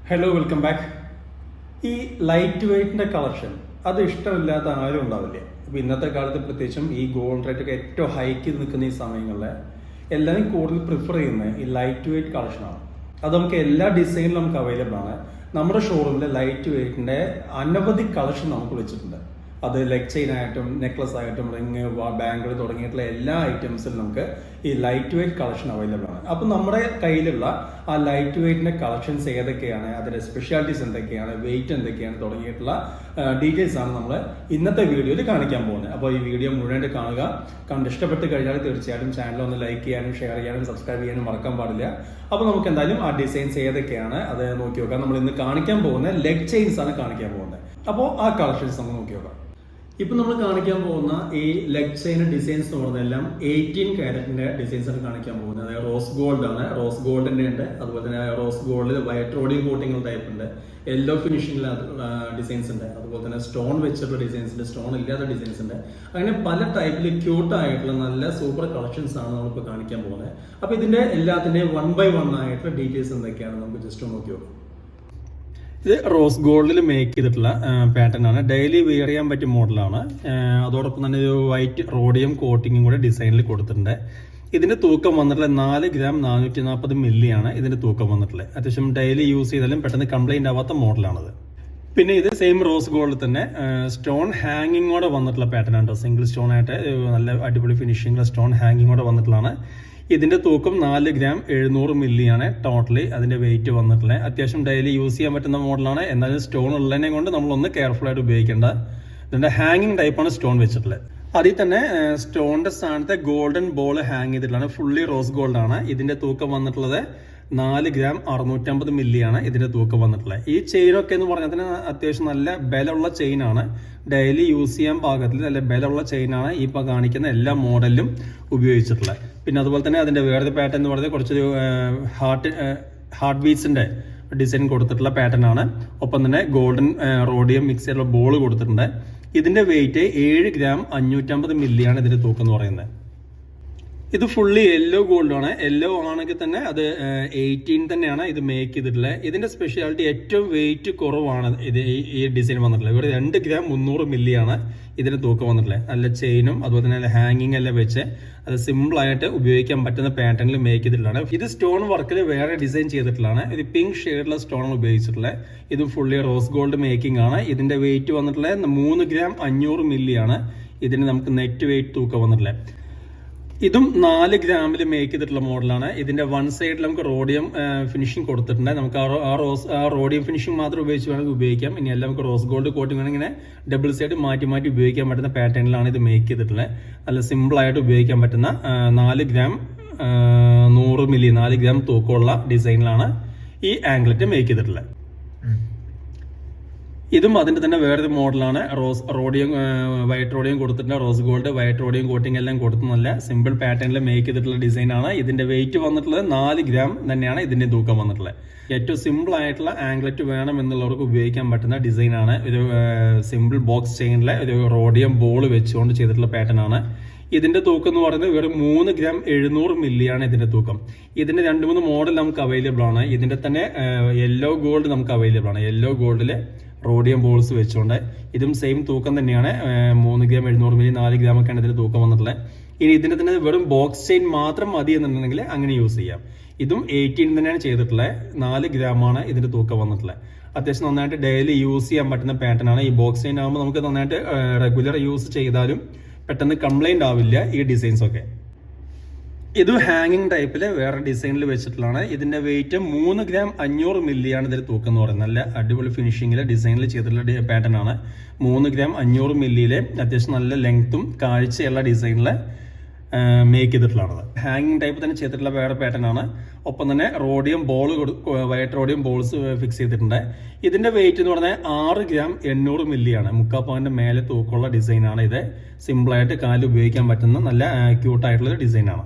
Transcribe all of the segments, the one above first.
Hello welcome back. ഈ light വെയ്റ്റിന്റെ collection അത് ഇഷ്ടമില്ലാത്ത ആരും ഉണ്ടാവില്ലേ. അപ്പോൾ ഇന്നത്തെ കാലത്ത് പ്രത്യേകിച്ചും ഈ ഗോൾഡ് റേറ്റ് ഒക്കെ ഏറ്റവും ഹൈക്ക് നിൽക്കുന്ന ഈ സമയങ്ങളിൽ എല്ലാവരും കൂടുതൽ പ്രിഫർ ചെയ്യുന്നത് ഈ ലൈറ്റ് വെയ്റ്റ് കളക്ഷനാണ്. അത് നമുക്ക് എല്ലാ ഡിസൈനിലും നമുക്ക് അവൈലബിൾ ആണ്. നമ്മുടെ ഷോറൂമിൽ ലൈറ്റ് വെയ്റ്റിന്റെ അനവധി കളക്ഷൻ നമുക്ക് വെച്ചിട്ടുണ്ട്. അത് ലെഗ് ചെയിൻ ആയിട്ടും നെക്ലസ് ആയിട്ടും റിങ് ബാങ്കിൾ തുടങ്ങിയിട്ടുള്ള എല്ലാ ഐറ്റംസിലും നമുക്ക് ഈ ലൈറ്റ് വെയ്റ്റ് കളക്ഷൻ അവൈലബിൾ ആണ്. അപ്പം നമ്മുടെ കയ്യിലുള്ള ആ ലൈറ്റ് വെയ്റ്റിന്റെ കളക്ഷൻസ് ഏതൊക്കെയാണ്, അതിന്റെ സ്പെഷ്യാലിറ്റീസ് എന്തൊക്കെയാണ്, വെയിറ്റ് എന്തൊക്കെയാണ് തുടങ്ങിയിട്ടുള്ള ഡീറ്റെയിൽസ് ആണ് നമ്മൾ ഇന്നത്തെ വീഡിയോയിൽ കാണിക്കാൻ പോകുന്നത്. അപ്പോൾ ഈ വീഡിയോ മുഴുവനായിട്ട് കാണുക. കണ്ട് ഇഷ്ടപ്പെട്ട് കഴിഞ്ഞാൽ തീർച്ചയായിട്ടും ചാനൽ ഒന്ന് ലൈക്ക് ചെയ്യാനും ഷെയർ ചെയ്യാനും സബ്സ്ക്രൈബ് ചെയ്യാനും മറക്കാൻ പാടില്ല. അപ്പോൾ നമുക്ക് എന്തായാലും ആ ഡിസൈൻസ് ഏതൊക്കെയാണ് അത് നോക്കി നോക്കാം. നമ്മൾ ഇന്ന് കാണിക്കാൻ പോകുന്നത് ലെഗ് ചെയിൻസ് ആണ് കാണിക്കാൻ പോകുന്നത്. അപ്പോൾ ആ കളക്ഷൻസ് നമുക്ക് നോക്കി നോക്കാം. ഇപ്പം നമ്മൾ കാണിക്കാൻ പോകുന്ന ഈ ലെഗ് ചെയിൻ ഡിസൈൻസ് എന്ന് പറഞ്ഞതെല്ലാം 18 കാരറ്റിന്റെ ഡിസൈൻസ് ആണ് കാണിക്കാൻ പോകുന്നത്. അതായത് റോസ് ഗോൾഡ് ആണ്, റോസ് ഗോൾഡിന്റെ ഉണ്ട്, അതുപോലെ തന്നെ റോസ് ഗോൾഡിൽ വൈറ്റ് റോഡിയം കോട്ടിംഗ് ടൈപ്പ് ഉണ്ട്, യെല്ലോ ഫിനിഷിംഗിൽ ഡിസൈൻസ് ഉണ്ട്, അതുപോലെ തന്നെ സ്റ്റോൺ വെച്ചിട്ടുള്ള ഡിസൈൻസ് ഉണ്ട്, സ്റ്റോൺ ഇല്ലാത്ത ഡിസൈൻസ് ഉണ്ട്. അങ്ങനെ പല ടൈപ്പിൽ ക്യൂട്ട് ആയിട്ടുള്ള നല്ല സൂപ്പർ കളക്ഷൻസ് ആണ് നമ്മളിപ്പോൾ കാണിക്കാൻ പോകുന്നത്. അപ്പോൾ ഇതിന്റെ എല്ലാത്തിന്റെയും 1 by 1 ആയിട്ടുള്ള ഡീറ്റെയിൽസ് എന്തൊക്കെയാണ് നമുക്ക് ജസ്റ്റ് നോക്കി നോക്കാം. ഇത് റോസ് ഗോൾഡിൽ മേക്ക് ചെയ്തിട്ടുള്ള പാറ്റേൺ ആണ്. ഡെയിലി വെയർ ചെയ്യാൻ പറ്റിയ മോഡലാണ്. അതോടൊപ്പം തന്നെ ഒരു വൈറ്റ് റോഡിയം കോട്ടിങ്ങും കൂടെ ഡിസൈനിൽ കൊടുത്തിട്ടുണ്ട്. ഇതിന്റെ തൂക്കം വന്നിട്ടുള്ള 4 ഗ്രാം 440 മില്ലിയാണ് ഇതിന്റെ തൂക്കം വന്നിട്ടുള്ളത്. അത്യാവശ്യം ഡെയിലി യൂസ് ചെയ്താലും പെട്ടെന്ന് കംപ്ലൈന്റ് ആവാത്ത മോഡലാണത്. പിന്നെ ഇത് സെയിം റോസ് ഗോൾഡിൽ തന്നെ സ്റ്റോൺ ഹാങ്ങിങ്ങോടെ വന്നിട്ടുള്ള പാറ്റേൺ ആണ്. സിംഗിൾ സ്റ്റോൺ ആയിട്ട് നല്ല അടിപൊളി ഫിനിഷിംഗിലെ സ്റ്റോൺ ഹാങ്ങിങ്ങോടെ വന്നിട്ടുള്ളതാണ്. ഇതിന്റെ തൂക്കം 4 ഗ്രാം 700 മില്ലിയാണ് ടോട്ടലി അതിന്റെ വെയിറ്റ് വന്നിട്ടുള്ളത്. അത്യാവശ്യം ഡെയിലി യൂസ് ചെയ്യാൻ പറ്റുന്ന മോഡലാണ്. എന്നാലും സ്റ്റോൺ ഉള്ളതിനെ കൊണ്ട് നമ്മളൊന്ന് കെയർഫുൾ ആയിട്ട് ഉപയോഗിക്കേണ്ട. ഇതിന്റെ ഹാങ്ങിങ് ടൈപ്പാണ് സ്റ്റോൺ വെച്ചിട്ടുള്ളത്. അതിൽ തന്നെ സ്റ്റോണിന്റെ സ്ഥാനത്ത് ഗോൾഡൻ ബോൾ ഹാങ് ചെയ്തിട്ടുള്ളതാണ്. ഫുള്ളി റോസ് ഗോൾഡ് ആണ്. ഇതിന്റെ തൂക്കം വന്നിട്ടുള്ളത് 4 ഗ്രാം 650 മില്ലിയാണ് ഇതിന്റെ തൂക്കം വന്നിട്ടുള്ളത്. ഈ ചെയിനൊക്കെ എന്ന് പറഞ്ഞാൽ തന്നെ അത്യാവശ്യം നല്ല ബലമുള്ള ചെയിനാണ്. ഡെയിലി യൂസ് ചെയ്യാൻ പാകത്തിൽ നല്ല ബലമുള്ള ചെയിനാണ് ഈ ഇപ്പം കാണിക്കുന്ന എല്ലാ മോഡലിലും ഉപയോഗിച്ചിട്ടുള്ളത്. പിന്നെ അതുപോലെ തന്നെ അതിന്റെ വേറെ പാറ്റേൺ എന്ന് പറയുന്നത് കുറച്ചൊരു ഹാർട്ട് ബീറ്റ്സിന്റെ ഡിസൈൻ കൊടുത്തിട്ടുള്ള പാറ്റേൺ ആണ്. ഒപ്പം തന്നെ ഗോൾഡൻ റോഡിയം മിക്സ് ചെയ്തിട്ടുള്ള ബോൾ കൊടുത്തിട്ടുണ്ട്. ഇതിന്റെ വെയിറ്റ് 7 ഗ്രാം 550 മില്ലിയാണ് ഇതിന്റെ തൂക്കം എന്ന് പറയുന്നത്. ഇത് ഫുള്ളി യെല്ലോ ഗോൾഡ് ആണ്. യെല്ലോ ആണെങ്കിൽ തന്നെ അത് 18 തന്നെയാണ് ഇത് മേക്ക് ചെയ്തിട്ടുള്ളത്. ഇതിന്റെ സ്പെഷ്യാലിറ്റി ഏറ്റവും വെയിറ്റ് കുറവാണ് ഇത് ഈ ഡിസൈൻ വന്നിട്ടുള്ളത്. ഇവിടെ 2 ഗ്രാം 300 മില്ലിയാണ് ഇതിന് തൂക്കം വന്നിട്ടുള്ളത്. നല്ല ചെയിനും അതുപോലെ തന്നെ നല്ല ഹാങ്ങിങ് എല്ലാം വെച്ച് അത് സിമ്പിൾ ആയിട്ട് ഉപയോഗിക്കാൻ പറ്റുന്ന പാറ്റേണിൽ മേക്ക് ചെയ്തിട്ടുള്ളതാണ്. ഇത് സ്റ്റോൺ വർക്കിൽ വേറെ ഡിസൈൻ ചെയ്തിട്ടുള്ളതാണ്. ഇത് പിങ്ക് ഷെയ്ഡിലുള്ള സ്റ്റോൺ ഉപയോഗിച്ചിട്ടുള്ളത്. ഇത് ഫുള്ളി റോസ് ഗോൾഡ് മേക്കിംഗ് ആണ്. ഇതിന്റെ വെയിറ്റ് വന്നിട്ടുള്ളത് 3 ഗ്രാം 500 മില്ലിയാണ് ഇതിന് നമുക്ക് നെറ്റ് വെയിറ്റ് തൂക്കം വന്നിട്ടുള്ളത്. ഇതും 4 ഗ്രാമിൽ മേക്ക് ചെയ്തിട്ടുള്ള മോഡലാണ്. ഇതിന്റെ വൺ സൈഡിൽ നമുക്ക് റോഡിയം ഫിനിഷിംഗ് കൊടുത്തിട്ടുണ്ട്. നമുക്ക് ആ റോഡിയം ഫിനിഷിംഗ് മാത്രം ഉപയോഗിച്ച് വേണമെങ്കിൽ ഉപയോഗിക്കാം. ഇനി എല്ലാം നമുക്ക് റോസ് ഗോൾഡ് കോട്ടിംഗ് വേണമെങ്കിൽ ഇങ്ങനെ ഡബിൾ സൈഡ് മാറ്റി മാറ്റി ഉപയോഗിക്കാൻ പറ്റുന്ന പാറ്റേണിലാണ് ഇത് മേക്ക് ചെയ്തിട്ടുള്ളത്. നല്ല സിമ്പിൾ ആയിട്ട് ഉപയോഗിക്കാൻ പറ്റുന്ന 4 ഗ്രാം 100 മില്ലി 4 ഗ്രാം തൂക്കമുള്ള ഡിസൈനിലാണ് ഈ ആംഗ്ലറ്റ് മേക്ക് ചെയ്തിട്ടുള്ളത്. ഇതും അതിന്റെ തന്നെ വേറൊരു മോഡലാണ്. റോഡിയം വൈറ്റ് റോഡിയം കൊടുത്തിട്ടുണ്ട്, rose gold white rhodium coating എല്ലാം കൊടുത്ത് നല്ല സിമ്പിൾ പാറ്റേണിൽ മേക്ക് ചെയ്തിട്ടുള്ള ഡിസൈൻ ആണ്. ഇതിന്റെ വെയിറ്റ് വന്നിട്ടുള്ളത് 4 ഗ്രാം തന്നെയാണ് ഇതിന്റെ തൂക്കം വന്നിട്ടുള്ളത്. ഏറ്റവും സിമ്പിൾ ആയിട്ടുള്ള ആംഗ്ലറ്റ് വേണം എന്നുള്ളവർക്ക് ഉപയോഗിക്കാൻ പറ്റുന്ന ഡിസൈൻ ആണ്. ഒരു സിമ്പിൾ ബോക്സ് ചെയിനിലെ ഒരു റോഡിയം ബോൾ വെച്ചുകൊണ്ട് ചെയ്തിട്ടുള്ള പാറ്റേൺ ആണ്. ഇതിന്റെ തൂക്കം എന്ന് പറയുന്നത് വെറും 3 ഗ്രാം 700 മില്ലിയാണ് ഇതിന്റെ തൂക്കം. ഇതിന്റെ 2-3 മോഡൽ നമുക്ക് അവൈലബിൾ ആണ്. ഇതിന്റെ തന്നെ യെല്ലോ ഗോൾഡ് നമുക്ക് അവൈലബിൾ ആണ്. യെല്ലോ ഗോൾഡില് റോഡിയം ബോൾസ് വെച്ചുകൊണ്ട് ഇതും സെയിം തൂക്കം തന്നെയാണ്. 3 ഗ്രാം 700 മില്ലി 4 ഗ്രാം ഒക്കെയാണ് ഇതിന്റെ തൂക്കം വന്നിട്ടുള്ളത്. ഇനി ഇതിന്റെ തന്നെ വെറും ബോക്സ് ചെയിൻ മാത്രം മതി എന്നുണ്ടെങ്കിൽ അങ്ങനെ യൂസ് ചെയ്യാം. ഇതും 18 തന്നെയാണ് ചെയ്തിട്ടുള്ളത്. 4 ഗ്രാമാണ് ഇതിന്റെ തൂക്കം വന്നിട്ടുള്ളത്. അത്യാവശ്യം നന്നായിട്ട് ഡെയിലി യൂസ് ചെയ്യാൻ പറ്റുന്ന പാറ്റേൺ ആണ്. ഈ ബോക്സ് ചെയിൻ ആകുമ്പോൾ നമുക്ക് നന്നായിട്ട് റെഗുലർ യൂസ് ചെയ്താലും പെട്ടെന്ന് കംപ്ലൈന്റ് ആവില്ല ഈ ഡിസൈൻസ് ഒക്കെ. ഇത് ഹാങ്ങിങ് ടൈപ്പിൽ വേറെ ഡിസൈനിൽ വെച്ചിട്ടുള്ളതാണ്. ഇതിന്റെ വെയിറ്റ് 3 ഗ്രാം 500 മില്ലിയാണ് ഇതിൽ തൂക്കം എന്ന് പറയുന്നത്. നല്ല അടിപൊളി ഫിനിഷിംഗിൽ ഡിസൈനിൽ ചെയ്തിട്ടുള്ള പാറ്റേൺ ആണ്. 3 ഗ്രാം 500 മില്ലിയിലെ അത്യാവശ്യം നല്ല ലെങ്ത്തും കാഴ്ചയുള്ള ഡിസൈനിൽ മേക്ക് ചെയ്തിട്ടുള്ളതാണ്. ഹാങ്ങിങ് ടൈപ്പ് തന്നെ ചെയ്തിട്ടുള്ള വേറെ പാറ്റേൺ ആണ്. ഒപ്പം തന്നെ rhodium ball white rhodium balls fix ചെയ്തിട്ടുണ്ട്. ഇതിന്റെ വെയിറ്റ് എന്ന് പറഞ്ഞാൽ 6 ഗ്രാം 800 മില്ലിയാണ്. 3/4 പവന്റെ മേലെ തൂക്കമുള്ള ഡിസൈനാണ് ഇത്. സിമ്പിളായിട്ട് കാലിൽ ഉപയോഗിക്കാൻ പറ്റുന്ന നല്ല ക്യൂട്ടായിട്ടുള്ള ഡിസൈനാണ്.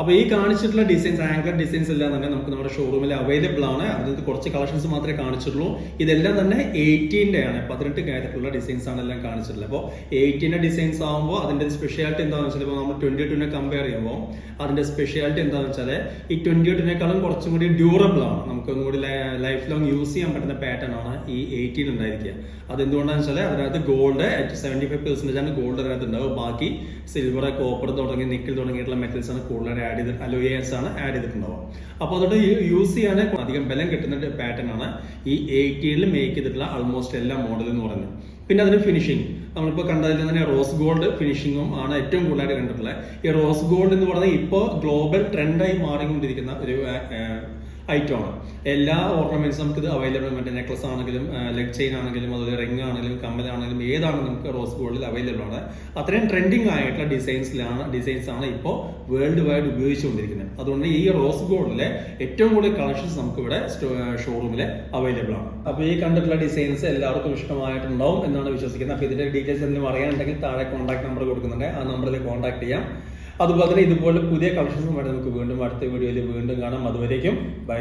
അപ്പോൾ ഈ കാണിച്ചിട്ടുള്ള ഡിസൈൻസ്, ആംഗർ ഡിസൈൻസ് എല്ലാം തന്നെ നമുക്ക് നമ്മുടെ ഷോറൂമിൽ അവൈലബിൾ ആണ്. അതിനകത്ത് കുറച്ച് കളക്ഷൻസ് മാത്രമേ കാണിച്ചിട്ടുള്ളൂ. ഇതെല്ലാം തന്നെ 18 ആണ്, 18 കാരറ്റുള്ള ഡിസൈൻസ് ആണ് എല്ലാം കാണിച്ചിട്ടുള്ളത്. അപ്പോൾ 18 ഡിസൈൻസ് ആകുമ്പോൾ അതിന്റെ സ്പെഷ്യാലിറ്റി എന്താണെന്ന് വെച്ചാൽ, ഇപ്പോൾ നമ്മൾ 22 കമ്പയർ ചെയ്യുമ്പോൾ അതിന്റെ സ്പെഷ്യാലിറ്റി എന്താണെന്ന് വെച്ചാൽ ഈ 22 കുറച്ചും കൂടി ഡ്യൂറബിൾ ആണ്, നമുക്ക് ഒന്നുകൂടി ലൈഫ് ലോങ് യൂസ് ചെയ്യാൻ പറ്റുന്ന പാറ്റേൺ ആണ് ഈ 18 ഉണ്ടായിരിക്കുക. അതെന്തുകൊണ്ടാണെന്ന് വെച്ചാൽ അതിനകത്ത് ഗോൾഡ് 75% ആണ് ഗോൾഡ് അതിനകത്ത് ഉണ്ടാവും. ബാക്കി സിൽവർ, കോപ്പർ തുടങ്ങി നിക്കൽ തുടങ്ങിയിട്ടുള്ള മെറ്റൽസ് ആണ് കൂടുതലായിട്ട് അലോയേഴ്സ് ആണ് ആഡ് ചെയ്തിട്ടുണ്ടാവുക. അപ്പോൾ അതുകൊണ്ട് യൂസ് ചെയ്യാൻ അധികം ബലം കിട്ടുന്ന പാറ്റേൺ ആണ് ഈ 18 മേക്ക് ചെയ്തിട്ടുള്ള ആൾമോസ്റ്റ് എല്ലാ മോഡൽ എന്ന് പറയുന്നത്. പിന്നെ അതിന് ഫിനിഷിംഗ് നമ്മളിപ്പോൾ കണ്ടതിൽ തന്നെ റോസ് ഗോൾഡ് ഫിനിഷിങ്ങും ആണ് ഏറ്റവും കൂടുതലായിട്ട് കണ്ടിട്ടുള്ളത്. ഈ റോസ് ഗോൾഡ് എന്ന് പറയുന്നത് ഇപ്പോൾ ഗ്ലോബൽ ട്രെൻഡായി മാറിക്കൊണ്ടിരിക്കുന്ന ഒരു ഐറ്റമാണ്. എല്ലാ ഓർണമെന്റ്സും നമുക്ക് ഇത് അവൈലബിൾ, മറ്റേ നെക്ലസ് ആണെങ്കിലും ലെഗ് ചെയിൻ ആണെങ്കിലും അതുപോലെ റിംഗ് ആണെങ്കിലും കമ്മലാണെങ്കിലും ഏതാണെങ്കിലും നമുക്ക് റോസ് ഗോൾഡിൽ അവൈലബിൾ ആണ്. അത്രയും ട്രെൻഡിങ് ആയിട്ടുള്ള ഡിസൈൻസ് ആണ് ഇപ്പോൾ വേൾഡ് വൈഡ് ഉപയോഗിച്ചുകൊണ്ടിരിക്കുന്നത്. അതുകൊണ്ട് ഈ റോസ് ഗോൾഡിലെ ഏറ്റവും കൂടുതൽ കളക്ഷൻസ് നമുക്ക് ഇവിടെ ഷോറൂമിൽ അവൈലബിൾ ആണ്. അപ്പോൾ ഈ കണ്ടിട്ടുള്ള ഡിസൈൻസ് എല്ലാവർക്കും ഇഷ്ടമായിട്ടുണ്ടാവും എന്നാണ് വിശ്വസിക്കുന്നത്. അപ്പോൾ ഇതിന്റെ ഡീറ്റെയിൽസ് എന്തെങ്കിലും അറിയാനുണ്ടെങ്കിൽ താഴെ കോൺടാക്ട് നമ്പർ കൊടുക്കുന്നുണ്ട്, ആ നമ്പറിൽ കോൺടാക്ട് ചെയ്യാം. അതുപോലെ തന്നെ ഇതുപോലെ പുതിയ കളക്ഷൻസുമായിട്ട് നമുക്ക് വീണ്ടും അടുത്ത വീഡിയോയിൽ വീണ്ടും കാണാം. അതുവരേക്കും ബൈ.